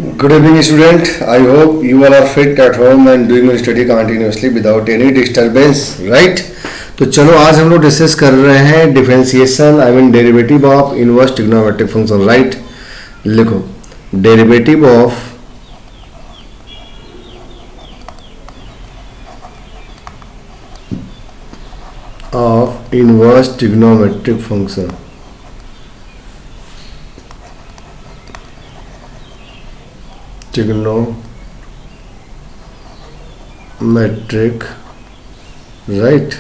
Good evening, student. I hope you all are fit at home and doing your study continuously without any disturbance, right? तो चलो आज हम लोग discuss कर रहे हैं differentiation derivative of inverse trigonometric function, right? लिखो derivative of inverse trigonometric function. Trigonometric, right?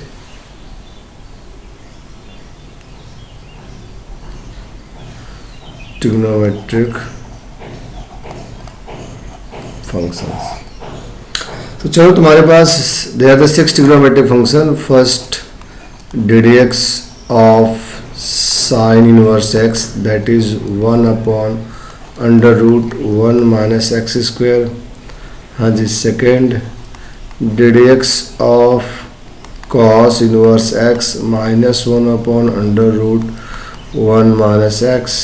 Trigonometric functions. तो चलो तुम्हारे पास there are the 6 trigonometric function. First, ddx of sin inverse x, that is 1 upon under root 1 minus x square. हाँ जी. Second, ddx of cos inverse x minus 1 upon under root 1 minus x.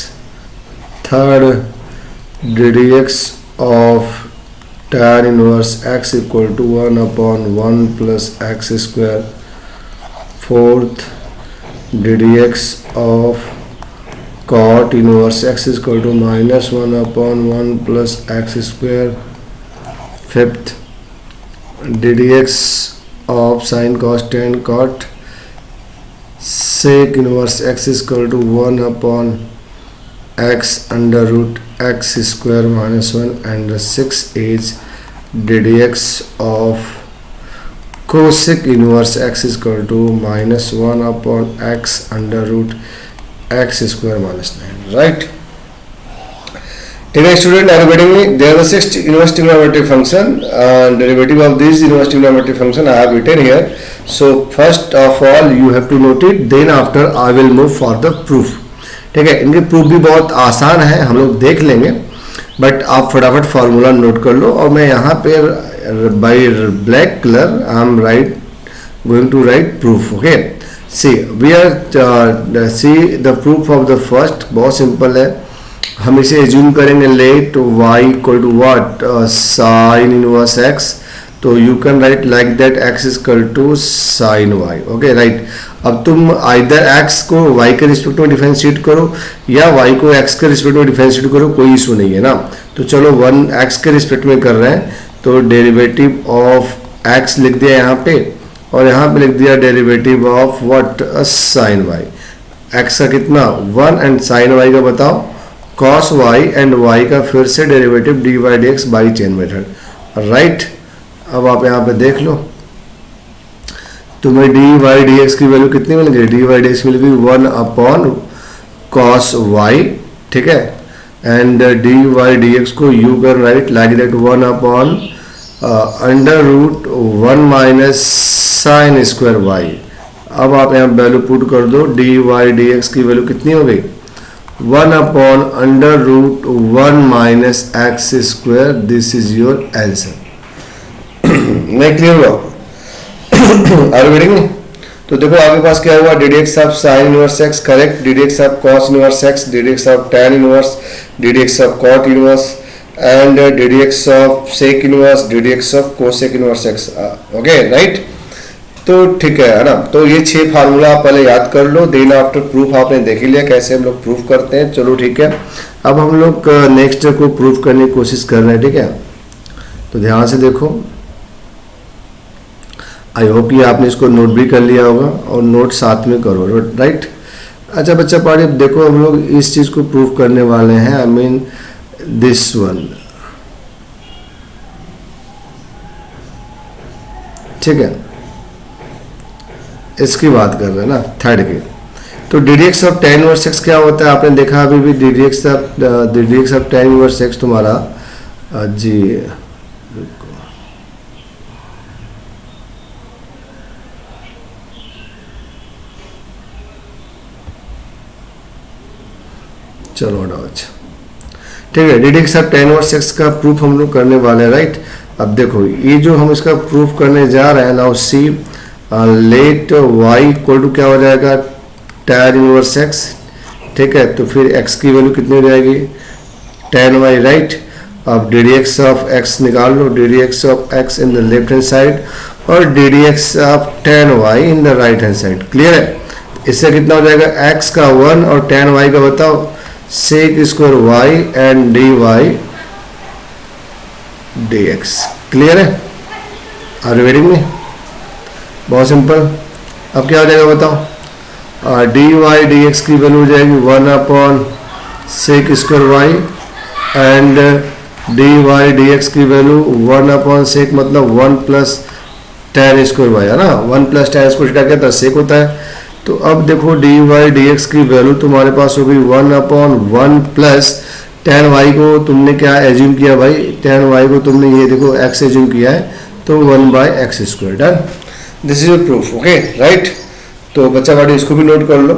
Third, ddx of tan inverse x equal to 1 upon 1 plus x square. Fourth, ddx of cot inverse x is equal to minus 1 upon 1 plus x square. Fifth, ddx of sin cos tan cot sec inverse x is equal to 1 upon x under root x square minus 1. And the sixth is ddx of cosec inverse x is equal to minus 1 upon x under root x square minus 9, right? ठीक है student, are getting me? There are 6 inverse trigonometric function and derivative of this inverse trigonometric function I have written here. So first of all you have to note it, then after I will move for the proof. ठीक है, इनके proof भी बहुत आसान है, हम लोग देख लेंगे, बट आप फटाफट फार्मूला नोट कर लो. और मैं यहाँ पे by black colour I am going to write proof. Okay, see we are see the proof of the first. बहुत सिंपल है, हम इसे एज्यूम करेंगे let y equal to what sine inverse x. तो you can write like that x is equal to sine y. Okay right. अब तुम either x को y के रिस्पेक्ट में डिफरेंशिएट करो या y को x के रिस्पेक्ट में डिफरेंशिएट करो, कोई इशू नहीं है ना. तो चलो 1 x के रिस्पेक्ट में कर रहे हैं, तो डेरिवेटिव ऑफ x लिख दिया यहाँ पे, और यहाँ पे लिख दिया derivative of what sine y. x का कितना 1 एंड साइन y का बताओ cos y एंड y का फिर से derivative dy dx by chain method, right? अब आप यहाँ पे देख लो, तुम्हें dy dx की वैल्यू कितनी मिल गई? dy dx मिल गई 1 अपॉन cos y, ठीक है. एंड dy dx को you can write like that 1 upon under root 1 minus sine square y. अब आप यहाँ वैल्यू पुट कर दो, dy dx की वैल्यू कितनी हो गई? 1 upon under root 1 minus x square. This is your answer. नहीं क्लियर हुआ? Are you getting me? तो देखो आपके पास क्या हुआ, ddx of sine inverse x correct, ddx of cos inverse x, ddx of tan inverse, ddx of cot inverse and ddx of sec inverse, ddx of cosec inverse x. Okay right. तो ठीक है ना. तो ये 6 formula आप पहले याद कर लो, देन आफ्टर प्रूफ आपने देख लिया कैसे हम लोग प्रूफ करते हैं. चलो ठीक है, अब हम लोग नेक्स्ट को प्रूफ करने की कोशिश कर रहे हैं. ठीक है, तो ध्यान से देखो. आई होप ये आपने इसको नोट भी कर लिया होगा, और नोट साथ में करो, राइट? अच्छा बच्चा पढ़े, देखो हम लोग इस चीज़ को प्रूफ करने वाले हैं. आई मीन this one, ठीक है, इसकी बात कर रहे हैं ना, थर्ड की. तो ddx of tan inverse x क्या होता है? आपने देखा अभी भी ddx of tan inverse x तुम्हारा जी चलो हटाओ. अच्छा ठीक है, ddx of tan inverse x का प्रूफ हम लोग करने वाले हैं, राइट? अब देखो ये जो हम इसका प्रूफ करने जा रहे हैं, now see let y equal to क्या हो जाएगा? tan inverse x. ठीक है, तो फिर x की वैल्यू कितनी हो जाएगी? tan y, right? अब D D x of X निकाल लो, D D x of X in the left hand side और D D x of tan y in the right hand side. Clear है? इससे कितना हो जाएगा, x का 1 और tan y का बताओ sec square y and dy dx। Clear है? आर यू वेटिंग में? बहुत सिंपल। अब क्या हो जाएगा बताओ, डी वाई डी एक्स की वैल्यू हो जाएगी 1 upon sec square y and d Y D x की वैल्यू 1 अपॉन सेक मतलब 1 प्लस tan स्क्वायर वाई है ना, 1 प्लस tan स्क्वायर थीटा क्या था, सेक होता है। तो अब देखो डी वाई डी एक्स की वैल्यू तुम्हारे पास हो गई 1 अपॉन 1 प्लस tan y को तुमने क्या एज्यूम किया भाई, tan y को तुमने ये देखो x एज्यूम किया है तो 1 by x square. Done, this is proof. Okay right, तो बच्चा बाटी इसको भी नोट कर लो,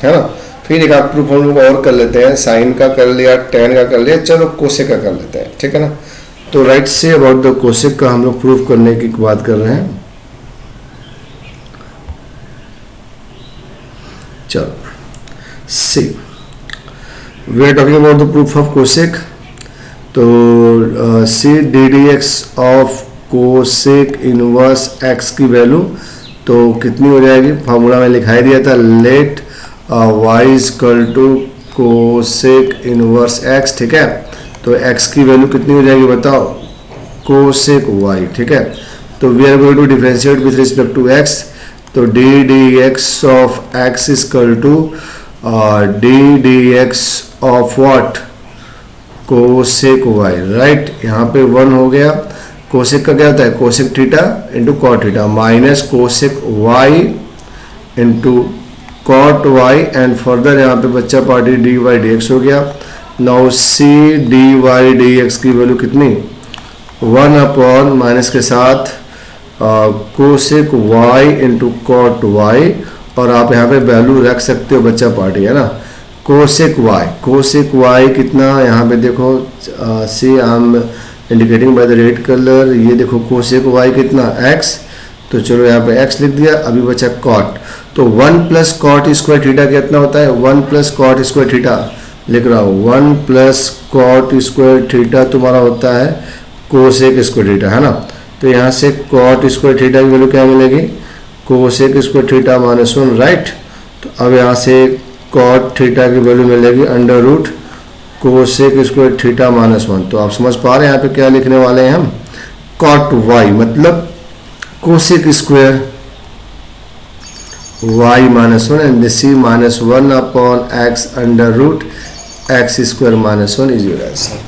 है ना। फिर एक आप प्रूफ हम लोग और कर लेते हैं, साइन का कर लिया, tan का कर लिया, चलो कोसेक का कर लेते हैं, ठीक है ना। तो right say about the cosec का हम लोग प्रूफ करने की बात कर रहे हैं। चलो see, we are talking about the proof of cosec. तो see D D x of cosec inverse X की वैल्यू तो कितनी हो जाएगी, फार्मूला में लिखाई दिया था, let Y equal to cosec inverse X. ठीक है, तो एक्स की वैल्यू कितनी हो जाएगी बताओ, कोसेक वाई। ठीक है, तो we are going to differentiate with respect to X, तो D D x of X equal to D D x of what, cosec Y. Right, यहाँ पे 1 हो गया। कोसेक का क्या होता है, cosec theta into cot theta minus cosec y into cot y and further यहाँ पे बच्चा party d Y D x हो गया। Now see d Y D x की वैल्यू कितनी, 1 अपॉन माइनस के साथ cosec y into cot y, और आप यहाँ पे वैल्यू रख सकते हो बच्चा पार्टी, है ना। कोसेक वाई कितना, यहाँ पे देखो see I am indicating by the red colour, ये देखो कोसेक वाई कितना x, तो चलो यहाँ पे x लिख दिया। अभी बचा कॉट, तो 1 प्लस कॉट स्क्वायर थीटा कितना होता है, 1 प्लस कॉट स्क्वायर थीटा लिख रहा हूँ, 1 प्लस कॉट स्क्वायर थीटा तुम्हारा होता है कोसेक स्क्वायर थीटा, है ना। तो यहाँ से कॉट स्क्वायर थीटा की वैल्यू क्या मिलेगी, cosec square theta minus 1। Right, तो अब यहाँ से कॉट थीटा की वैल्यू मिलेगी under root cosec square theta minus 1। तो आप समझ पा रहे हैं यहाँ पे क्या लिखने वाले हैं हम, कॉट वाई मतलब cosec square y minus 1 and this minus 1 upon x under root x square minus 1 is your answer.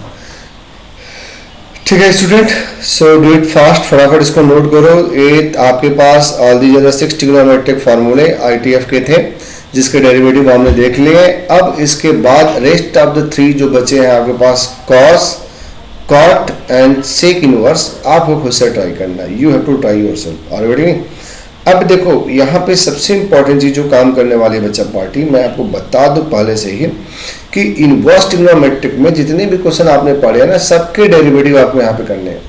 ठीक है student, so do it fast, फटाफट इसको नोट करो। ये आपके पास ऑल दी अदर 6 ट्रिग्नोमेट्रिक फार्मूले ITF के थे जिसके डेरिवेटिव हमने देख लिए। अब इसके बाद रेस्ट ऑफ द 3 जो बचे हैं आपके पास, cos, cot and sec inverse, आपको खुद से ट्राई करना है, you have to try yourself. Already अब देखो यहाँ पे सबसे इंपॉर्टेंट चीज जो काम करने वाली बच्चा पार्टी, मैं आपको बता दूं पहले से ही कि इनवर्स ट्रिग्नोमेट्रिक में जितने भी क्वेश्चन आपने पढ़े हैं ना, सबके डेरिवेटिव आपको यहाँ पे करने हैं,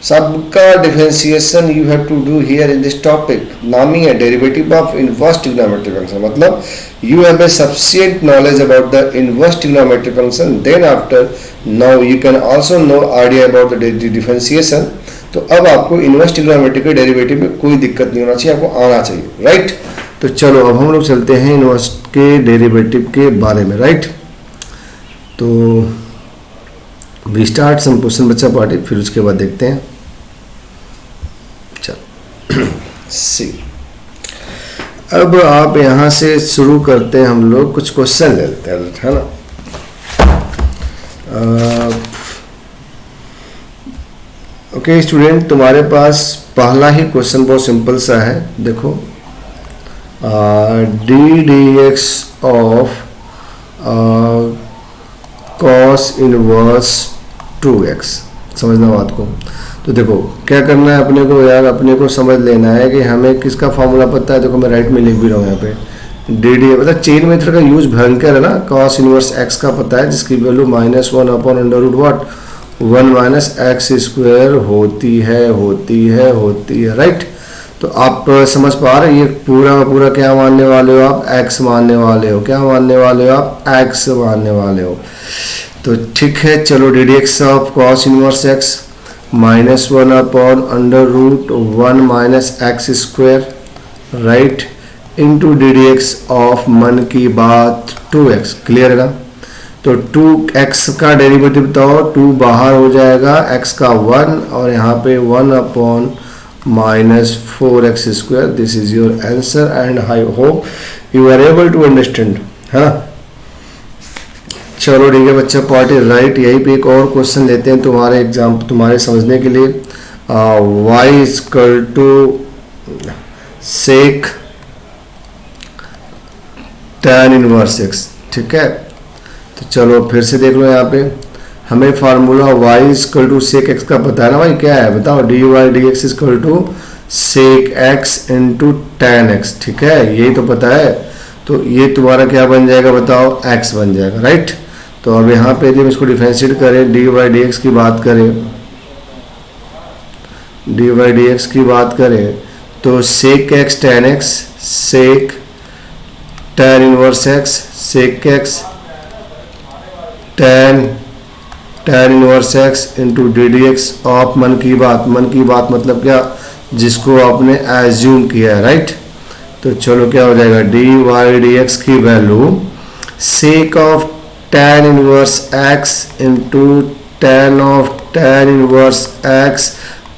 सबका differentiation you have to do here in this topic. नाम ही है derivative of inverse trigonometric function, मतलब you have a sufficient knowledge about the inverse trigonometric function, then after now you can also no idea about the differentiation. तो अब आपको inverse trigonometric के derivative में कोई दिक्कत नहीं होना चाहिए, आपको आना चाहिए। राइट, तो चलो अब हम लोग चलते हैं इनवर्स के डेरिवेटिव के बारे में। राइट, तो वी स्टार्ट सम क्वेश्चन बच्चा पार्टी, फिर उसके बाद देखते हैं। चलो सी, अब आप यहाँ से शुरू करते हैं, हम लोग कुछ क्वेश्चन ले लेते हैं, है ना। ओके स्टूडेंट, तुम्हारे पास पहला ही क्वेश्चन बहुत सिंपल सा है, देखो D D x of cos inverse 2x, समझना बात को। तो देखो क्या करना है अपने को यार, अपने को समझ लेना है कि हमें किसका फॉर्मूला पता है। देखो मैं राइट में लिख भी रहा हूँ यहाँ पे, डी डी मतलब चेन मेथड का यूज भयंकर है ना। कॉस इनवर्स x का पता है जिसकी value -1 upon under root what 1 minus x square होती है। राइट, तो आप समझ पा रहे हैं, ये पूरा पूरा क्या मानने वाले हो आप, x मानने वाले हो। क्या मानने वाले हो आप, x मानने वाले हो। तो ठीक है, चलो d D x of cos inverse x -1 upon under root 1 minus x square right into D D x of मन की बात 2x। क्लियर है ना? तो 2x का डेरिवेटिव बताओ, 2 बाहर हो जाएगा, x का 1 और यहाँ पे 1 upon -4x square. This is your answer and I hope you are able to understand, है ना? चलो ठीक है बच्चा, पार्ट इज राइट। यहीं पे एक और क्वेश्चन लेते हैं तुम्हारे एग्जाम, तुम्हारे समझने के लिए। y equal to sec tan inverse x। ठीक है, तो चलो फिर से देख लो। यहाँ पे हमें formula y equal to sec x का पता है ना भाई, क्या है बताओ? dy dx equal to sec x into tan x। ठीक है, यही तो पता है। तो ये तुम्हारा क्या बन जाएगा बताओ? x बन जाएगा, राइट? तो अब यहाँ पे यदि हम इसको डिफरेंशिएट करें, dy dx की बात करें, dy dx की बात करें तो sec x tan x, sec tan inverse x, sec x tan inverse x into D D x of मन की बात। मन की बात मतलब क्या? जिसको आपने एज्यूम किया है, राइट? तो चलो क्या हो जाएगा? डी वाई डी एक्स की value sec of tan inverse x into tan of tan inverse x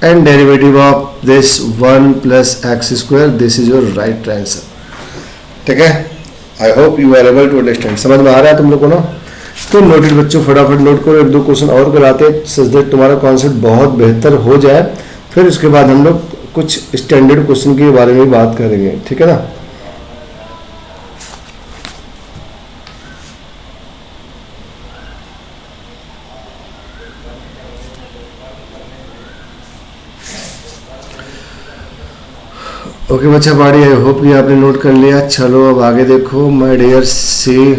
and derivative of this 1 plus x square. This is your right answer. ठीक है, I hope you are able to understand. समझ में आ रहा है तुम लोग को ना? तो नोटिस बच्चों फटाफट नोट करो, 1-2 क्वेश्चन और कराते हैं सच दैट तुम्हारा कॉन्सेप्ट बहुत बेहतर हो जाए। फिर उसके बाद हम लोग कुछ स्टैंडर्ड क्वेश्चन के बारे में बात करेंगे, ठीक है ना? ओके बच्चा बाड़ी, आई होप कि आपने नोट कर लिया। चलो अब आगे देखो माय डियर सी।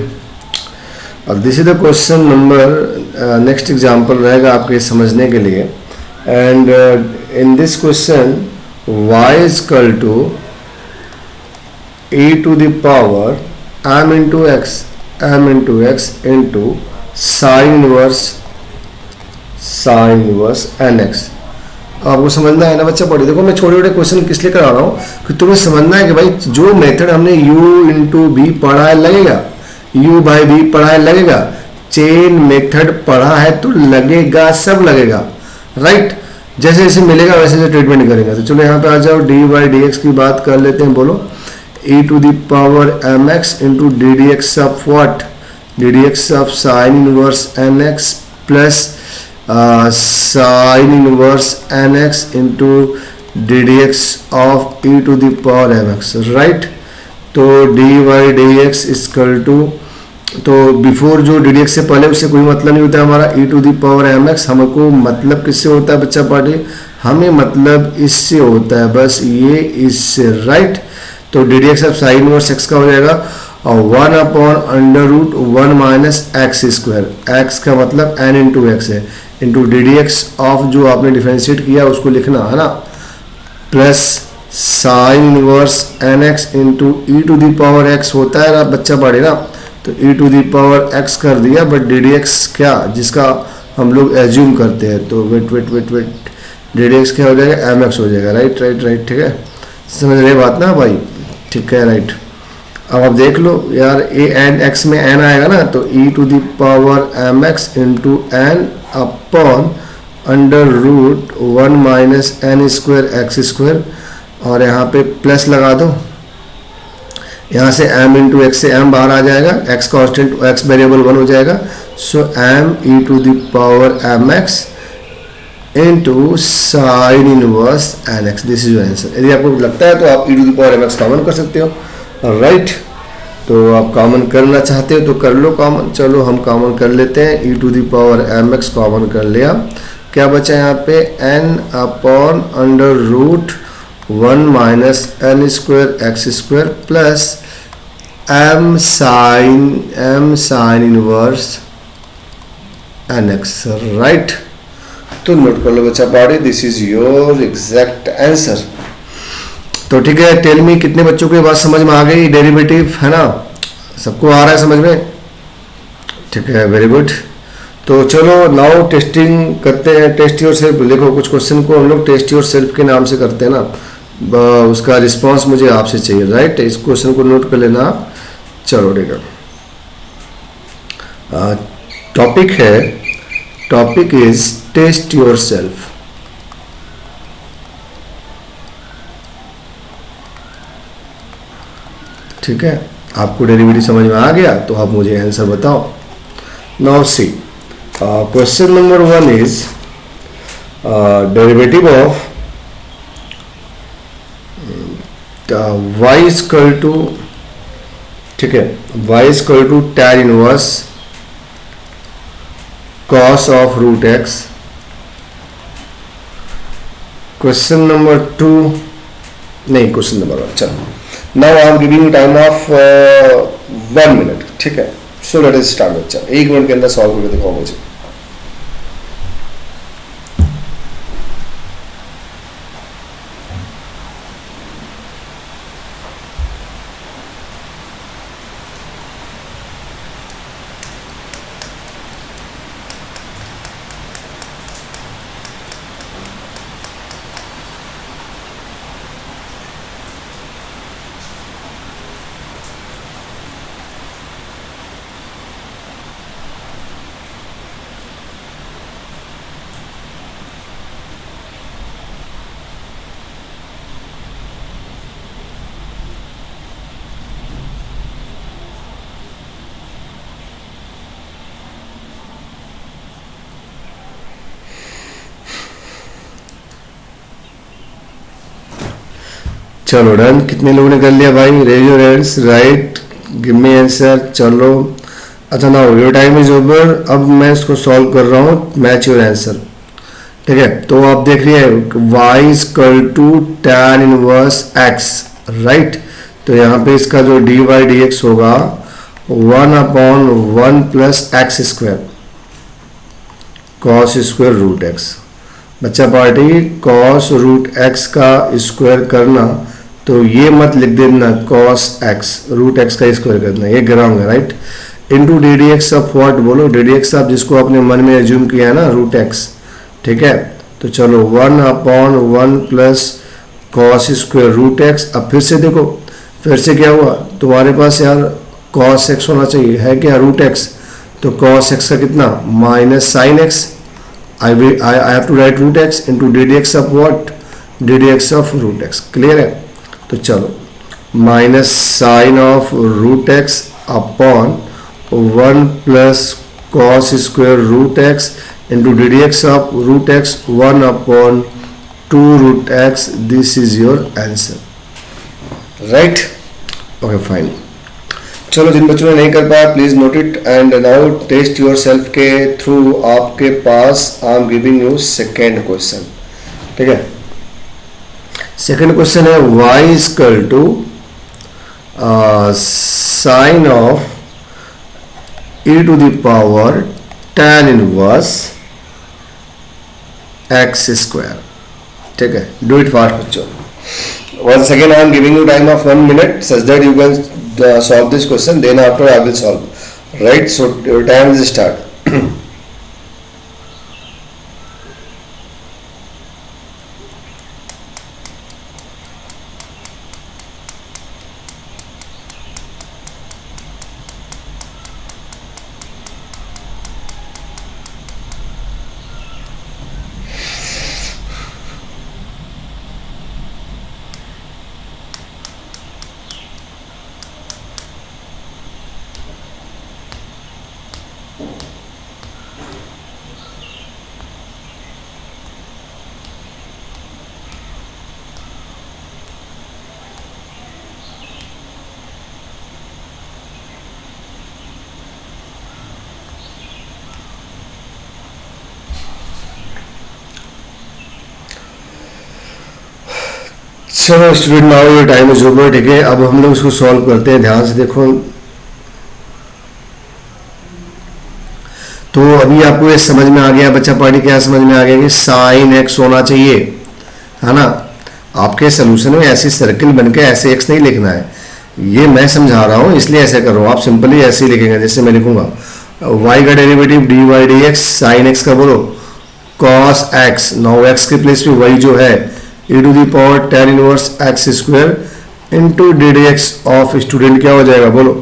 अब this is the question number, next example रहेगा आपके समझने के लिए। And in this question y is equal to e to the power m into x into sine inverse nx। आपको समझना है ना बच्चा? पढ़ी देखो, मैं छोटे छोटे क्वेश्चन किस लिए करा रहा हूँ कि तुम्हें समझना है कि भाई जो मेथड हमने u इंटू बी पढ़ा है लगेगा, u बाई बी पढ़ा है लगेगा, चेन मेथड पढ़ा है तो लगेगा, सब लगेगा, राइट? जैसे जैसे मिलेगा वैसे वैसे ट्रीटमेंट करेगा। तो चलो यहाँ पे आ जाओ, डी वाई डी एक्स की बात कर लेते हैं। बोलो e to the power M x into D D x of what? D D x of sine inverse N X plus sine inverse N x into D D x of E to the power M X, right? तो D Y D X equal to, तो before जो D D X से पहले उससे कोई मतलब नहीं होता है हमारा, E to the power M X. हमको मतलब किससे होता है बच्चा पार्टी? हमें मतलब इससे होता है, बस ये इससे, राइट? तो D D x of sine inverse x का हो जाएगा और 1 upon under root 1 minus x square. X का मतलब एन इंटू एक्स है, into D D x of जो आपने डिफरेंशिएट किया उसको लिखना है ना, plus sine inverse N x into e to the power x होता है ना बच्चा पढ़े ना, तो e to the power x कर दिया, बट डी डी एक्स क्या जिसका हम लोग एज्यूम करते हैं, तो वेट डी डी एक्स क्या हो जाएगा? एम एक्स हो जाएगा, राइट? ठीक है, समझ रहे बात ना भाई? ठीक है, राइट। अब आप देख लो यार, ए एन एक्स में एन आएगा ना, तो e to the power M x into n upon under root 1 minus n square x square, और यहाँ पे प्लस लगा दो। यहाँ से m इंटू एक्स से m बाहर आ जाएगा, x कांस्टेंट x वेरिएबल 1 हो जाएगा, so m e to the power M x into sine inverse N x. This is your answer. यदि आपको लगता है तो आप e to the power M x common कर सकते हो, राइट? तो आप कॉमन करना चाहते हो तो कर लो कॉमन। चलो हम कॉमन कर लेते हैं, e to the power M x common कर लिया। क्या बचा यहाँ पे? n upon under root 1 minus n square x square plus m sine inverse N x, right? तो नोट कर लो बच्चा party, this is your exact answer. तो ठीक है, टेल मी कितने बच्चों को ये बात समझ में आ गई? डेरिवेटिव है ना, सबको आ रहा है समझ में? ठीक है, वेरी गुड। तो चलो नाउ टेस्टिंग करते हैं, टेस्ट योर सेल्फ। देखो कुछ क्वेश्चन को हम लोग टेस्ट योर सेल्फ के नाम से करते हैं ना, उसका रिस्पांस मुझे आपसे चाहिए, राइट। इस क्वेश्चन को नोट कर लेना आप। चलो ठीक है, टॉपिक है, topic is test yourself. ठीक है, आपको डेरिवेटिव समझ में आ गया तो आप मुझे आंसर बताओ। Now see, question number 1 is derivative of y equal to, ठीक है, y equal to tan inverse cos of root x। Question number 2 नहीं, क्वेश्चन नंबर 1। चलो, now I am giving time of 1 minute. ठीक है, so let us start बच्चा। 1 minute के अंदर solve करके दिखाओ मुझे। चलो डन, कितने लोगों ने कर लिया भाई? Raise your hands, right, give me answer. चलो अच्छा, ना योर टाइम इज ओवर। अब मैं इसको सॉल्व कर रहा हूँ, मैच योर आंसर। ठीक है, तो आप देख रही है y equal to tan inverse x, right. तो यहाँ पे इसका जो dy dx होगा 1/1 plus x square cos square root x। बच्चा पार्टी, कॉस रूट x का स्क्वायर करना, तो ये मत लिख देना cos x, रूट x का स्क्वायर करना, ये गिराऊंगा, right. Into D D x of what, बोलो डी डी एक्स ऑफ जिसको आपने मन में एज्यूम किया है ना, रूट x। ठीक है, तो चलो 1/1 plus cos square root x। अब फिर से देखो, फिर से क्या हुआ तुम्हारे पास यार, cos x होना चाहिए, है क्या रूट x। तो cos x का कितना, minus sine x। I have to write root x into ddx of what, ddx of root x। Clear है? तो चलो, minus sine of root x upon 1 plus cos square root x इंटू ddx of root x 1/2 root x। This is your answer, right. Okay fine. चलो, जिन बच्चों ने नहीं कर पाया please note it and now test yourself के through आपके पास I am giving you second question. ठीक है, सेकेंड क्वेश्चन है y equal to sine of e to the power tan inverse x square. ठीक है, डू इट फास्ट बच्चों। Once again I am giving you time of 1 minute such that you can solve this question, then after I will solve, right? So your time is start. चलो student, now your time is over. ठीक है, अब हम लोग इसको solve करते हैं, ध्यान से देखो। तो अभी आपको ये समझ में आ गया बच्चा पार्टी, क्या समझ में आ गया कि साइन एक्स होना चाहिए, है ना। आपके सोल्यूशन में ऐसे सर्किल बन के ऐसे एक्स नहीं लिखना है, ये मैं समझा रहा हूँ इसलिए ऐसे कर रहा हूँ। आप सिंपली ऐसे ही लिखेंगे, जैसे मैं लिखूंगा y का derivative d Y D x sine x का बोलो cos x, नाउ x के प्लेस पे y जो है e to the power tan inverse x square into D D x of student क्या हो जाएगा बोलो,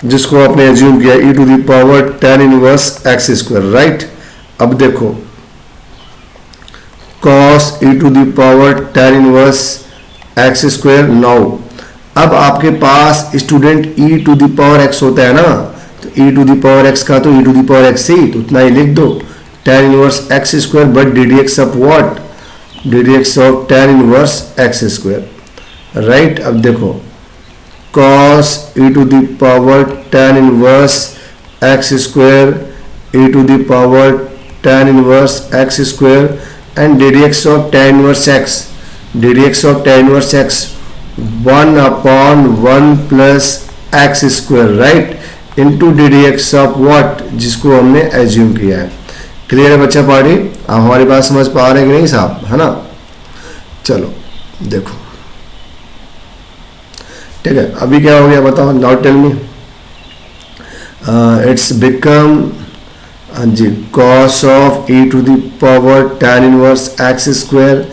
जिसको आपने एज्यूम किया e to the power tan inverse x square, right. अब देखो cos e to the power tan inverse x square, now अब आपके पास student e to the power x होता है ना, तो e to the power x का तो e to the power x ही, तो उतना ही लिख दो tan inverse x square but d D x of what, D D x of tan inverse x square, right. अब देखो cos e to the power tan inverse x square e to the power tan inverse x square and d D x of tan inverse x, D D x of tan inverse x 1/1 plus x square, right, into D D x of what, जिसको हमने assume किया है। Clear है बच्चा party, आप हमारी बात समझ पा रहे हैं कि नहीं साहब, है ना। चलो देखो ठीक है, अभी क्या हो गया बताओ, now tell me. It's become जी cos of e to the power tan inverse x square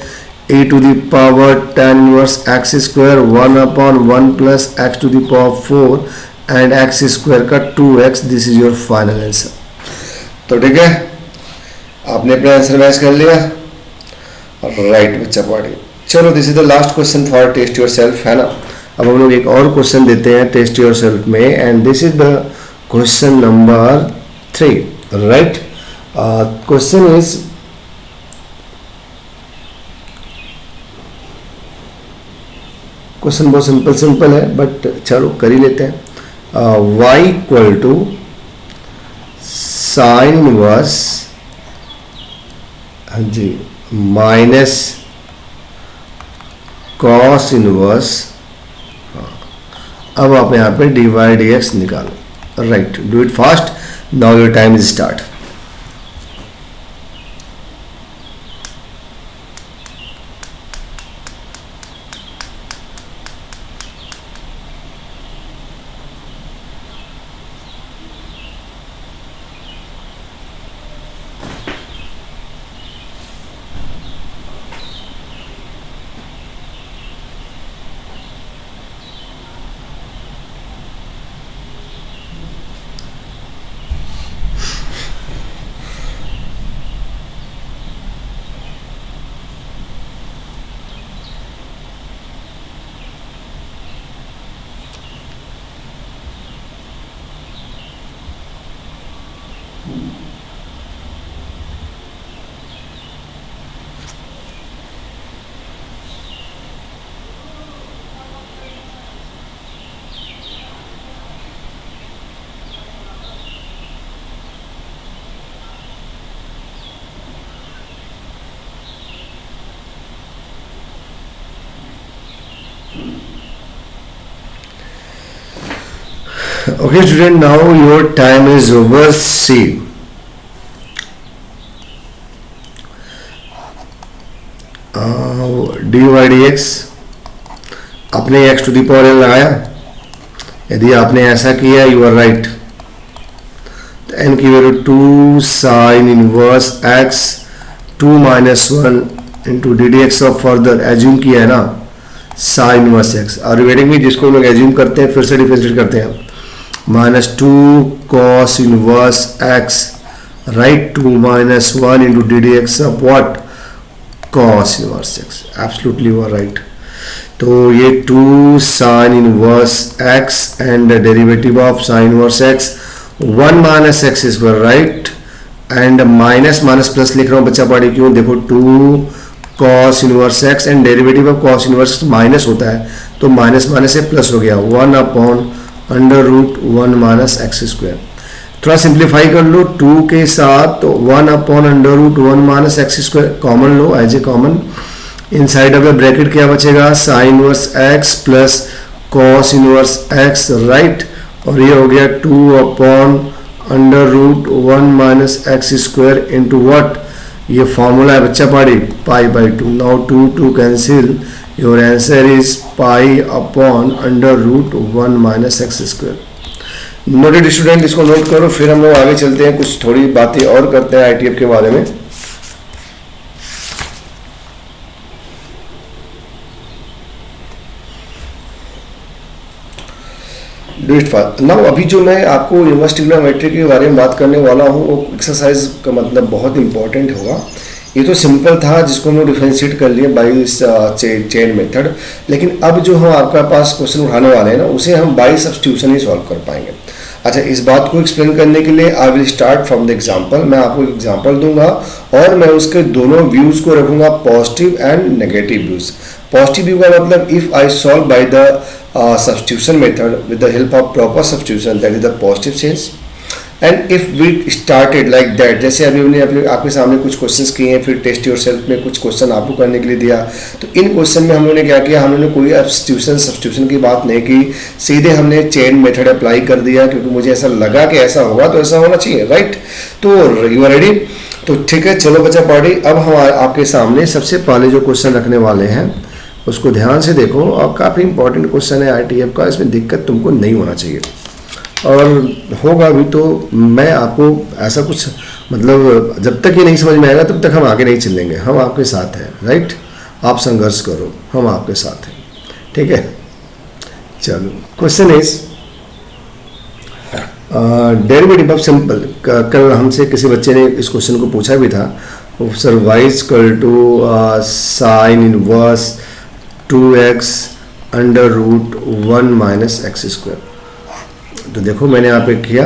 e to the power tan inverse x square 1/1 plus x to the power 4 and x square का 2x, this is your final answer. तो ठीक है, आपने अपना answer match कर लिया, right बच्चा party. चलो this is the last question for test yourself, है ना। अब हम लोग एक और क्वेश्चन देते हैं टेस्ट योर सेल्फ में, and this is the question number 3, right. Question is question बहुत सिंपल है बट चलो कर ही लेते हैं। y equal to sine inverse जी माइनस कॉस इनवर्स, अब आप यहाँ पे डी वाई डी एक्स निकालो, right. Do it fast, now your time is start. Okay student, now your time is over. See, d Y D x अपने x to the power N लगाया, यदि आपने ऐसा किया यू आर राइट। एन की value 2 sine inverse x 2 minus 1 into D D x of further assume किया है ना साइन इनवर्स x, और वेटिंग में जिसको हम लोग एज्यूम करते हैं फिर से डिफरेंशिएट करते हैं, minus 2 cos inverse x, right, 2 minus 1 into D D x of what cos inverse x, absolutely you are right. तो ये 2 sine inverse x and derivative of sine inverse x 1 minus x square, right, and minus minus plus लिख रहा हूँ बच्चा party, क्यों, देखो 2 cos inverse x and derivative of cos inverse minus होता है तो माइनस माइनस से प्लस हो गया 1 upon under root 1 minus x square. थोड़ा सिंप्लीफाई कर लो 2 के साथ, तो 1 upon under root 1 minus x square common लो as a common, inside of the bracket क्या बचेगा sine inverse x plus cos inverse x, right, और ये हो गया 2 upon under root 1 minus x square into what, ये फॉर्मूला है बच्चा पाड़ी pi by 2। Now 2 cancel, your answer is pi upon under root 1 minus x square. Noted student, इसको note करो, फिर हम लोग आगे चलते हैं, कुछ थोड़ी बातें और करते हैं ITF के बारे में। नाउ अभी जो मैं आपको इनवर्स ट्रिग्नोमेट्री के बारे में बात करने वाला हूँ वो एक्सरसाइज का मतलब बहुत इंपॉर्टेंट होगा। ये तो सिंपल था जिसको हम लोग डिफरेंशिएट कर लिए बाई चेन मेथड, लेकिन अब जो हम आपका पास क्वेश्चन उठाने वाले हैं ना उसे हम बाई सब्स्टिट्यूशन ही सॉल्व कर पाएंगे। अच्छा, इस बात को एक्सप्लेन करने के लिए I will start from the example. मैं आपको एग्जांपल दूंगा और मैं उसके दोनों व्यूज को रखूंगा, positive and negative views. Positive view का मतलब if I solve by the substitution method with the help of proper substitution, that is the positive sense, and if we started like that, जैसे अभी हमने आपके सामने कुछ क्वेश्चंस किए हैं, फिर टेस्ट योरसेल्फ में कुछ क्वेश्चन आपको करने के लिए दिया, तो इन क्वेश्चन में हम लोगों ने क्या किया, हम लोगों ने कोई सब्स्टिट्यूशन की बात नहीं की, सीधे हमने चेन मेथड अप्लाई कर दिया क्योंकि मुझे ऐसा लगा कि ऐसा होगा तो ऐसा होना चाहिए, राइट। तो यू आर रेडी? तो ठीक है, चलो बच्चा पार्टी, अब हम आपके सामने सबसे पहले जो क्वेश्चन रखने वाले हैं उसको ध्यान से देखो, और काफ़ी इंपॉर्टेंट क्वेश्चन है ITF का, इसमें दिक्कत तुमको नहीं होना चाहिए, और होगा भी तो मैं आपको ऐसा कुछ मतलब जब तक ये नहीं समझ में आएगा तब तक हम आगे नहीं चलेंगे। हम आपके साथ हैं, राइट। आप संघर्ष करो, हम आपके साथ हैं, ठीक है। चलो, question is derivative of simple. कल हमसे किसी बच्चे ने इस क्वेश्चन को पूछा भी था, sir y equal to sine inverse 2x under root 1 minus x square. तो देखो मैंने यहाँ पे किया,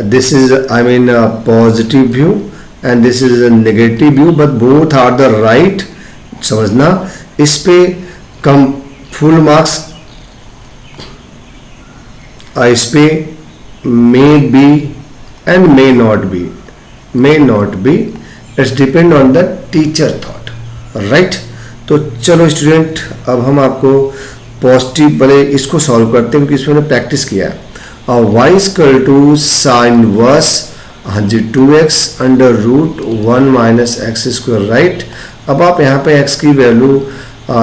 this is I mean positive view and this is a negative view, but both are the right. समझना, इस पे कम फुल मार्क्स, इस पे may be and may not be, it's depend on the teacher thought, right. तो चलो student, अब हम आपको पॉजिटिव वाले इसको सॉल्व करते हैं क्योंकि इसमें हमने प्रैक्टिस किया है। और y equal to sine verse, हाँ जी, 2x under root 1 minus x square, right. अब आप यहाँ पे x की वैल्यू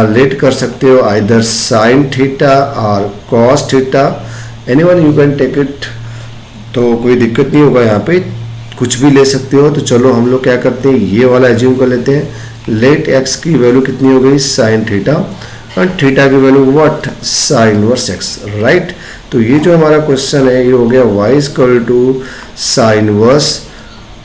लेट कर सकते हो आइदर साइन थीटा और cos theta, anyone you can take it, तो कोई दिक्कत नहीं होगा, यहाँ पे कुछ भी ले सकते हो। तो चलो हम लोग क्या करते हैं, ये वाला एज्यूम कर लेते हैं, लेट x की वैल्यू कितनी हो गई, साइन थीटा, और थीटा की value what, sine verse x, right. तो ये जो हमारा क्वेश्चन है ये हो गया y equal to sine verse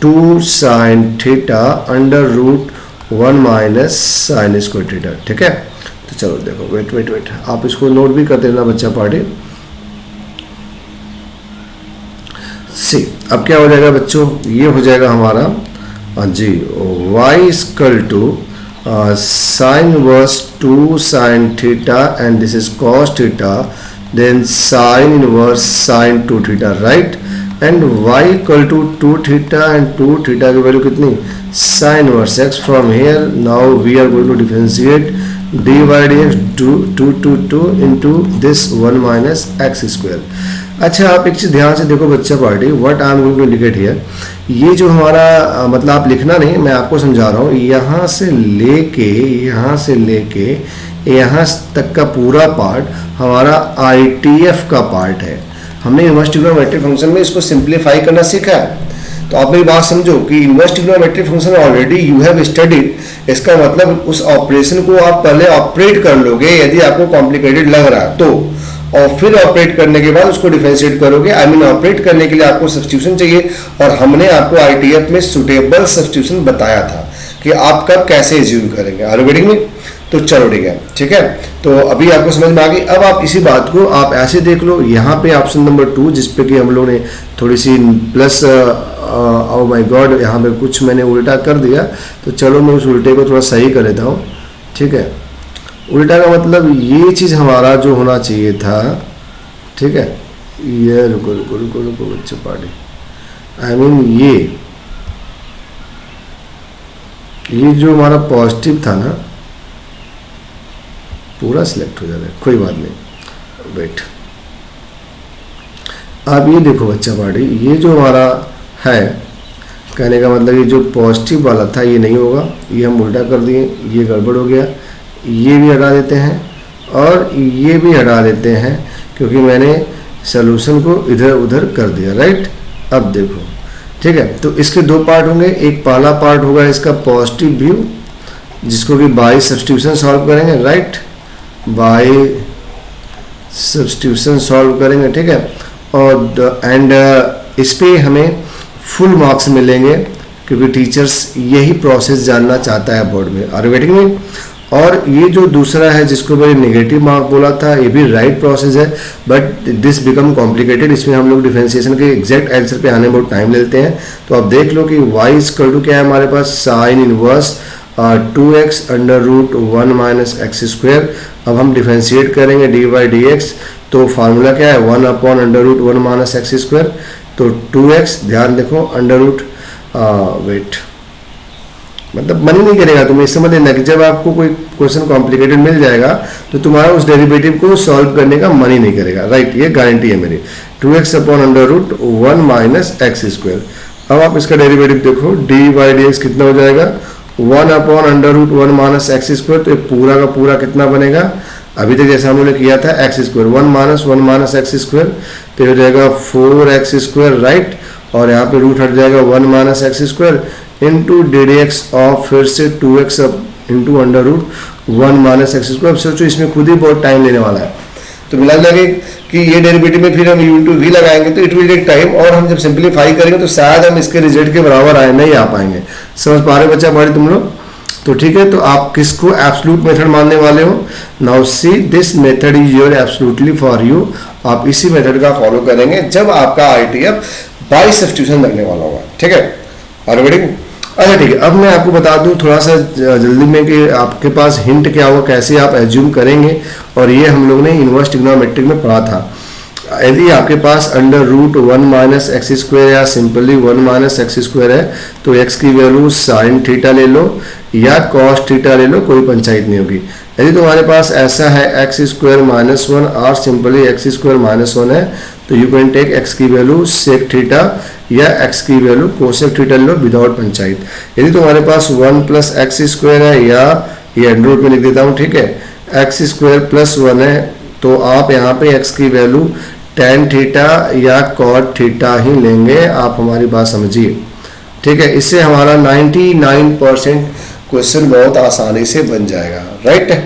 2 sine theta under root 1 minus sine square theta, ठीक है। तो चलो देखो, वेट, आप इसको नोट भी कर देना बच्चा पार्टी। सी, अब क्या हो जाएगा बच्चों, ये हो जाएगा हमारा, हाँ जी, y equal to sine verse 2 sine theta and this is cos theta, then sine inverse sine 2 theta, right. And y equal to 2 theta and 2 theta की वैल्यू कितनी, sine verse x। From here now we are going to differentiate dy dx 2 into this 1 minus x square. अच्छा, आप एक चीज़ ध्यान से देखो बच्चा party, what I am going to indicate here, ये जो हमारा मतलब आप लिखना नहीं, मैं आपको समझा रहा हूँ, यहाँ से लेके यहाँ तक का पूरा पार्ट हमारा ITF का पार्ट है। हमने इनवर्स ट्रिग्नोमेट्रिक फंक्शन में इसको सिंप्लीफाई करना सीखा है। तो आप मेरी बात समझो कि inverse trigonometric function already you have studied, इसका मतलब उस ऑपरेशन को आप पहले ऑपरेट कर लोगे यदि आपको कॉम्प्लिकेटेड लग रहा है तो, और फिर ऑपरेट करने के बाद उसको डिफरेंशिएट करोगे। आई मीन ऑपरेट करने के लिए आपको सब्स्टिट्यूशन चाहिए, और हमने आपको ITF में सुटेबल सब्स्टिट्यूशन बताया था कि आप कब कैसे एज्यूम करेंगे। Are you getting me? तो चलो ठीक है। तो अभी आपको समझ में आ गई। अब आप इसी बात को आप ऐसे देख लो, यहाँ पे ऑप्शन नंबर 2 जिसपे कि हम लोग ने थोड़ी सी प्लस, ओ माय गॉड, यहाँ पे कुछ मैंने उल्टा कर दिया, तो चलो मैं उस उल्टे को थोड़ा सही कर लेता हूँ, ठीक है। उल्टा का मतलब ये चीज़ हमारा जो होना चाहिए था, ठीक है, ये रुको बच्चों पार्टी, आई मीन ये जो हमारा पॉजिटिव था ना, पूरा सिलेक्ट हो जा रहा है, कोई बात नहीं, वेट। अब ये देखो बच्चा पार्टी, ये जो हमारा है, कहने का मतलब ये जो पॉजिटिव वाला था ये नहीं होगा, ये हम उल्टा कर दिए, ये गड़बड़ हो गया, ये भी हटा देते हैं और ये भी हटा देते हैं, क्योंकि मैंने सोल्यूशन को इधर उधर कर दिया, राइट। अब देखो, ठीक है, तो इसके दो पार्ट होंगे। एक पहला पार्ट होगा इसका पॉजिटिव व्यू, जिसको कि बाय सब्स्टिट्यूशन सॉल्व करेंगे, राइट, बाय सब्स्टिट्यूशन सॉल्व करेंगे, ठीक है। और एंड इस पे हमें फुल मार्क्स मिलेंगे, क्योंकि टीचर्स यही प्रोसेस जानना चाहता है बोर्ड में, आयुर्वेदिक में। और ये जो दूसरा है जिसको मैंने नेगेटिव मार्क बोला था, ये भी राइट प्रोसेस है, बट दिस बिकम कॉम्प्लिकेटेड। इसमें हम लोग डिफरेंशिएशन के एग्जैक्ट आंसर पे आने में बहुत टाइम लेते हैं। तो आप देख लो कि y इक्वल टू क्या है हमारे पास, sine inverse 2x under root 1 minus x square. अब हम डिफरेंशिएट करेंगे dy dx, तो फार्मूला क्या है 1 upon under root 1 minus x square. तो 2x, ध्यान देखो, अंडर रूट वेट मतलब मन नहीं करेगा तुम्हें, इस समझ लेना कि जब आपको कोई क्वेश्चन कॉम्प्लिकेटेड मिल जाएगा तो तुम्हारा उस डेरिवेटिव को सॉल्व करने का मन ही नहीं करेगा, राइट। ये गारंटी है मेरी। 2x upon under root 1 minus x square. अब आप इसका डेरिवेटिव देखो, डी वाई डी एक्स कितना हो जाएगा, 1 upon under root 1 minus x square. तो ये पूरा का पूरा कितना बनेगा, अभी तक जैसा हमने किया था x square, 1 minus x square, तो हो जाएगा 4x स्क्वायर, राइट। और यहाँ पे रूट हट जाएगा 1 minus x square into D D x of फिर से 2x into under root 1 minus x square. अब सोचो इसमें खुद ही बहुत टाइम लेने वाला है, तो मिला लगे कि ये डेरिवेटिव में फिर हम u टू v लगाएंगे तो इट विल टेक टाइम, और हम जब सिंप्लीफाई करेंगे तो शायद हम इसके रिजल्ट के बराबर आए नहीं आ पाएंगे। समझ पा रहे बच्चा पढ़े तुम लोग? तो ठीक है, तो आप किसको एब्सोल्यूट मेथड मानने वाले हो? Now see this method is your absolutely for you. आप इसी मेथड का फॉलो करेंगे जब आपका आईटीएफ बाय सब्स्टिट्यूशन लगने वाला होगा, ठीक है। आयुर्वेदिक, अच्छा ठीक है। अब मैं आपको बता दूं थोड़ा सा जल्दी में कि आपके पास हिंट क्या होगा, कैसे आप एज्यूम करेंगे, और ये हम लोग ने इनवर्स ट्रिग्नोमेट्रिक में पढ़ा था। यदि आपके पास under root 1 minus x square या सिंपली 1 माइनस एक्स स्क्वायर है, तो एक्स की वैल्यू साइन थीटा ले लो या कॉस थीटा ले लो, कोई पंचायत नहीं होगी। यदि तुम्हारे पास ऐसा है एक्स स्क्वायर माइनस 1 और सिंपली एक्स स्क्वायर माइनस 1 है, तो यू कैन टेक एक्स की वैल्यू सेक थीटा या एक्स की वैल्यू कोसेक थीटा लो विदाउट पंचायत। यदि तुम्हारे पास 1 प्लस एक्स स्क्वायर है, या ये अंडर रूट में लिख देता हूँ, ठीक है, एक्स स्क्वायर प्लस 1 है, तो आप यहाँ पे एक्स की वैल्यू टेन थीटा या कॉट थीटा ही लेंगे। आप हमारी बात समझिए, ठीक है। इससे हमारा 99% क्वेश्चन बहुत आसानी से बन जाएगा, राइट।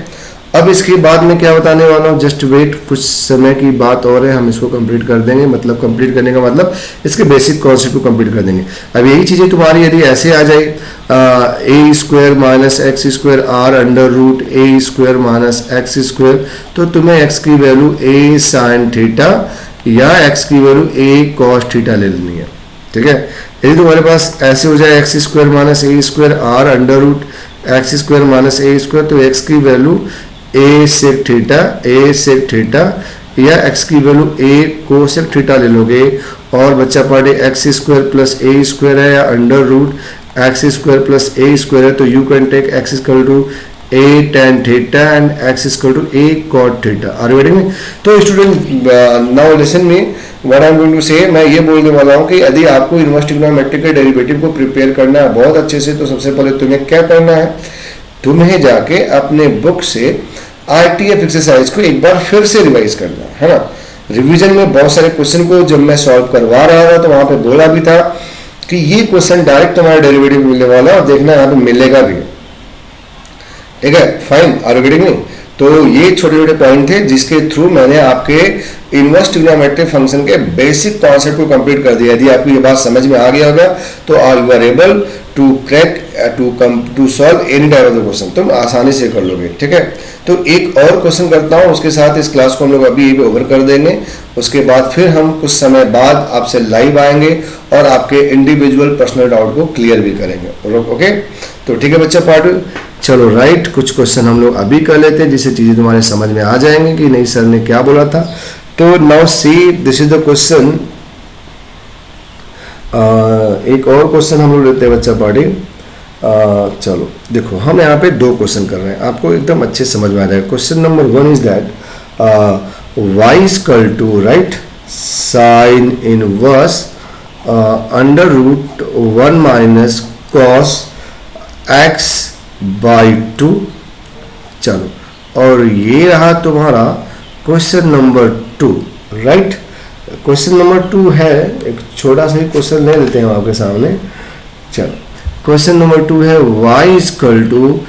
अब इसके बाद में क्या बताने वाला हूँ, जस्ट वेट, कुछ समय की बात और है, हम इसको कंप्लीट कर देंगे। मतलब कंप्लीट करने का मतलब इसके बेसिक कॉन्सेप्ट को कंप्लीट कर देंगे। अब यही चीज़ें तुम्हारी यदि ऐसे आ जाए, a square minus x square or under root a square minus x square, तो तुम्हें एक्स की वैल्यू ए साइन थीटा या एक्स की वैल्यू ए कॉस थीटा ले लेनी है, ठीक है। यदि तुम्हारे पास ऐसे हो जाए x square minus a square or under root x square minus a square, तो एक्स की वैल्यू ए सेक थीटा या एक्स की वैल्यू ए कोसेक थीटा ले लोगे। और बच्चा पढ़े x square plus a square है या under root x square plus a square है, तो you can take x equal to a tan theta and x equal to a cot theta. Are you getting me? तो student now listen me what I am going to say. मैं ये बोलने वाला हूँ कि यदि आपको इनवर्स ट्रिग्नोमेट्रिक के डेरिवेटिव को प्रिपेयर करना है बहुत अच्छे से, तो सबसे पहले तुम्हें क्या करना है, तुम्हें जाके अपने बुक से आरटीएफ एक्सरसाइज को एक बार फिर से रिवाइज करना है ना। रिवीजन में बहुत सारे क्वेश्चन को जब मैं सॉल्व करवा रहा था तो वहां पे बोला भी था कि ये क्वेश्चन डायरेक्ट तुम्हारा डेरिवेटिव मिलने वाला है, और देखना यहाँ पे मिलेगा भी, ठीक है, fine. Are you getting me? तो ये छोटे छोटे पॉइंट थे जिसके थ्रू मैंने आपके इनवर्स ट्रिग्नोमेट्रिक फंक्शन के बेसिक कॉन्सेप्ट को कंप्लीट कर दिया। यदि आपको ये बात समझ में आ गया होगा तो you are able to crack to solve any type of the question, तुम आसानी से कर लोगे, ठीक है। तो एक और क्वेश्चन करता हूँ, उसके साथ इस क्लास को हम लोग अभी ओवर कर देंगे। उसके बाद फिर हम कुछ समय बाद आपसे लाइव आएंगे और आपके इंडिविजुअल पर्सनल डाउट को क्लियर भी करेंगे, ओके। तो ठीक है बच्चा पार्ट, चलो राइट, कुछ क्वेश्चन हम लोग अभी कर लेते हैं जिससे चीज़ें तुम्हारे समझ में आ जाएंगी कि नहीं सर ने क्या बोला था। तो now see this is the question. एक और क्वेश्चन हम लोग लेते हैं बच्चा पार्टी। चलो देखो, हम यहाँ पे दो क्वेश्चन कर रहे हैं, आपको एकदम अच्छे समझ में आ जाएगा। Question number 1 is that y equal to right sine inverse under root 1 minus cos x by 2। चलो, और ये रहा तुम्हारा question number 2, right. Question number 2 है, एक छोटा सा ही क्वेश्चन ले लेते हैं आपके सामने। चलो क्वेश्चन नंबर 2 है y equal to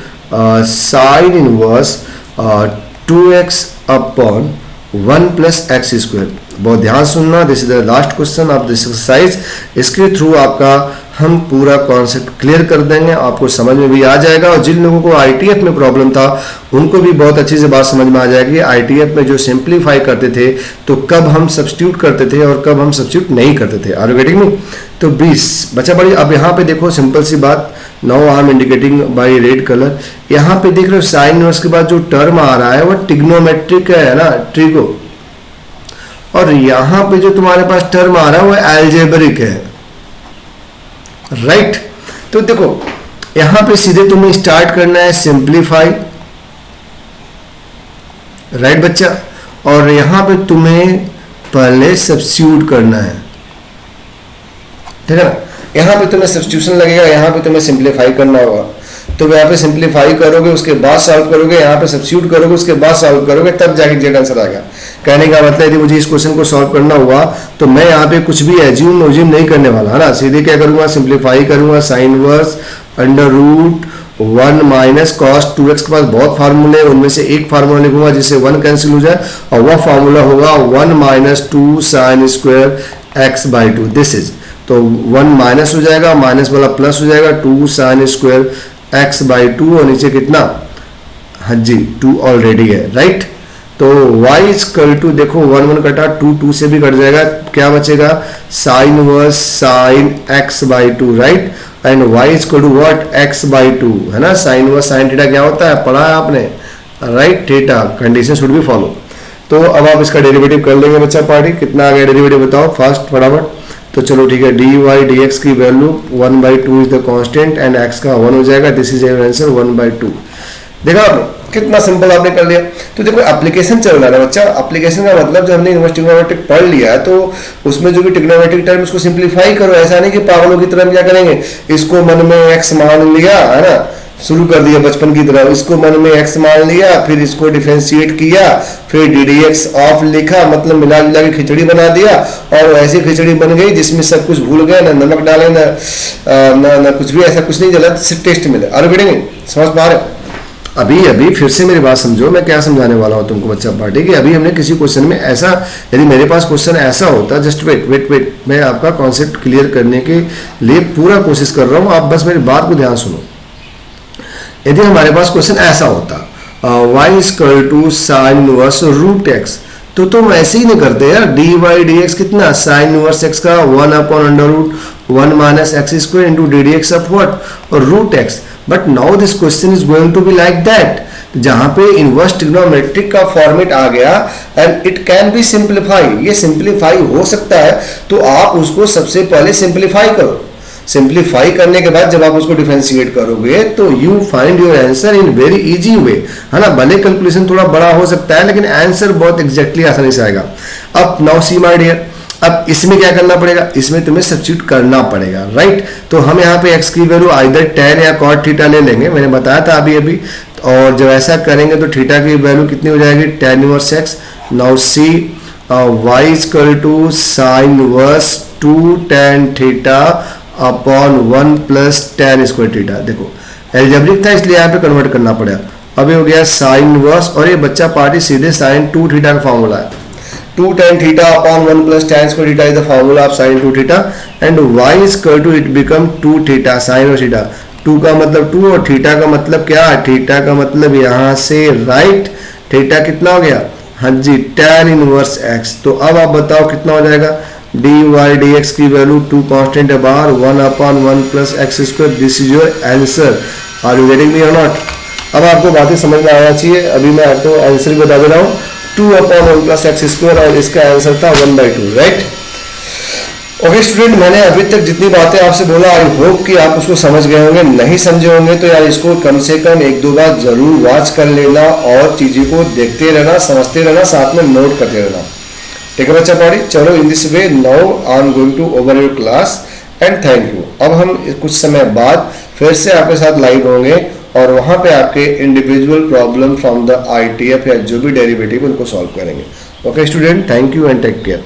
sine inverse 2x upon 1 plus x square. बहुत ध्यान सुनना, this is the last question of this exercise. इसके थ्रू आपका हम पूरा कॉन्सेप्ट क्लियर कर देंगे, आपको समझ में भी आ जाएगा, और जिन लोगों को आईटीएफ में प्रॉब्लम था उनको भी बहुत अच्छी से बात समझ में आ जाएगी। आईटीएफ में जो सिंप्लीफाई करते थे तो कब हम सब्स्टिट्यूट करते थे और कब हम सब्स्टिट्यूट नहीं करते थे। Are you getting me? तो 20 बच्चा बड़ी। अब यहाँ पे देखो सिंपल सी बात, now I am indicating by red colour. यहाँ पे देख रहे हो साइन इनवर्स के बाद जो टर्म आ रहा है वो ट्रिग्नोमेट्रिक है ना, ट्रिगो, और यहाँ पे जो तुम्हारे पास टर्म आ रहा है वो एल्जेब्रिक है, राइट। तो देखो यहां पे सीधे तुम्हें स्टार्ट करना है सिंप्लीफाई, राइट बच्चा, और यहां पे तुम्हें पहले सब्स्टिट्यूट करना है, ठीक है ना। यहां पे तुम्हें सब्स्टिट्यूशन लगेगा, यहां पे तुम्हें सिंप्लीफाई करना होगा। तो यहाँ पे सिंप्लीफाई करोगे, उसके बाद सॉल्व करोगे, यहाँ पे सब्स्टिट्यूट करोगे, उसके बाद सॉल्व करोगे, तब जाके जेड आंसर आएगा। कहने का मतलब यदि मुझे इस क्वेश्चन को सॉल्व करना हुआ तो मैं यहाँ पे कुछ भी एज्यूम नहीं करने वाला है ना, सीधे क्या करूंगा, सिंप्लीफाई करूंगा, sine inverse under root 1 minus cos 2x के पास बहुत फार्मूले, उनमें से एक फार्मूला लिखूंगा जिससे 1 कैंसिल हो जाए, और वह फार्मूला होगा 1 minus 2 sine square x by 2। This is, तो 1 माइनस हो जाएगा, माइनस वाला प्लस हो जाएगा, 2 साइन स्क्वायर x बाई 2, और नीचे कितना, हाँ जी 2 ऑलरेडी है, राइट। तो y इक्वल टू, देखो 1 1 कटा, 2 2 से भी कट जाएगा, क्या बचेगा, sine verse sine x by 2, right, and y equal to what, x by 2, है ना। साइन वर्स साइन थीटा क्या होता है, पढ़ा है आपने, right, theta, condition should be follow. तो अब आप इसका डेरिवेटिव कर लेंगे बच्चा पार्टी। कितना आ गया डेरिवेटिव बताओ फास्ट फटाफट। तो चलो ठीक है, डी वाई डी एक्स की value 1/2 is the constant and x का 1 हो जाएगा। This is your answer 1/2। देखा आपने कितना सिंपल आपने कर लिया। तो देखो एप्लीकेशन चल रहा है बच्चा, एप्लीकेशन का मतलब जब हमने इन्वर्स ट्रिग्नोमेट्रिक पढ़ लिया है तो उसमें जो भी ट्रिग्नोमेट्रिक टर्म उसको सिंप्लीफाई करो। ऐसा नहीं कि पागलों की तरह क्या करेंगे, इसको मन में एक्स मान लिया, है ना, शुरू कर दिया बचपन की तरह, इसको मन में x मान लिया, फिर इसको डिफरेंशिएट किया, फिर ddx ऑफ लिखा, मतलब मिला जुला के खिचड़ी बना दिया, और ऐसी खिचड़ी बन गई जिसमें सब कुछ भूल गए, ना नमक डाले ना कुछ भी, ऐसा कुछ नहीं चला, टेस्ट मिले। और बेटेंगे समझ पा रहे हो? अभी फिर से मेरी बात समझो, मैं क्या समझाने वाला हूँ तुमको बच्चा पार्टी कि अभी हमने किसी क्वेश्चन में ऐसा, यदि मेरे पास क्वेश्चन ऐसा होता, जस्ट वेट, मैं आपका कॉन्सेप्ट क्लियर करने के लिए पूरा कोशिश कर रहा हूँ, आप बस मेरी बात को ध्यान सुनो। यदि हमारे पास क्वेश्चन ऐसा होता y equal to sine inverse root x, तो तुम ऐसे ही नहीं करते यार, डी वाई डी एक्स कितना, साइन इनवर्स x का 1 upon under root 1 minus x square into D D x of what, और root x। But now this question is going to be like that, जहां पे inverse trigonometric का format आ गया and it can be simplify, ये simplify हो सकता है, तो आप उसको सबसे पहले सिंप्लीफाई करो। सिंप्लीफाई करने के बाद जब आप उसको डिफरेंशिएट करोगे तो you find your answer in very easy way, है ना। भले कैलकुलेशन थोड़ा बड़ा हो सकता है लेकिन आंसर बहुत एग्जैक्टली आसानी से आएगा। अब नाउ सी माय डियर, अब इसमें क्या करना पड़ेगा, इसमें तुम्हें सब्स्टिट्यूट करना पड़ेगा, राइट। तो हम यहाँ पे x की वैल्यू आइदर tan या cot थीटा ले लेंगे, मैंने बताया था अभी, और जब ऐसा करेंगे तो थीटा की वैल्यू कितनी हो जाएगी, tan inverse x। Now see y equal to sine inverse 2 tan theta upon 1 plus tan square theta. देखो एल्जेब्रिक था इसलिए यहाँ पे कन्वर्ट करना पड़ा। अभी हो गया साइन इनवर्स, और ये बच्चा पार्टी सीधे साइन 2 थीटा का फॉर्मूला है, 2 tan theta upon 1 plus tan square theta is the formula of sine 2 theta, and y is equal to it become 2 theta sine और थीटा, 2 का मतलब 2 और थीटा का मतलब क्या, थीटा का मतलब यहाँ से राइट, थीटा कितना हो गया, हाँ जी tan इनवर्स x। तो अब आप बताओ कितना हो जाएगा, डी वाई डी एक्स की वैल्यू 2 कांस्टेंट है बाहर, 1 अपॉन 1 plus x square, this is your answer. Are you getting me और नॉट? अब आपको बातें समझ में आना चाहिए। अभी मैं आपको आंसर बता दे रहा हूँ, 2 अपॉन 1 प्लस एक्स स्क्वायर, और इसका आंसर था 1/2, राइट। ओके स्टूडेंट, मैंने अभी तक जितनी बातें आपसे बोला आई होप कि आप उसको समझ गए होंगे। नहीं समझे होंगे तो यार इसको कम से कम 1-2 बार जरूर वॉच कर लेना, और चीज़ों को देखते रहना, समझते रहना, साथ में नोट करते रहना, ठीक है बच्चा पाड़ी। चलो in this way now I am going to over your class and thank you. अब हम कुछ समय बाद फिर से आपके साथ लाइव होंगे, और वहाँ पे आपके individual problem from the ITF या जो भी डेरिवेटिव उनको सॉल्व करेंगे। Okay student, thank you and take care.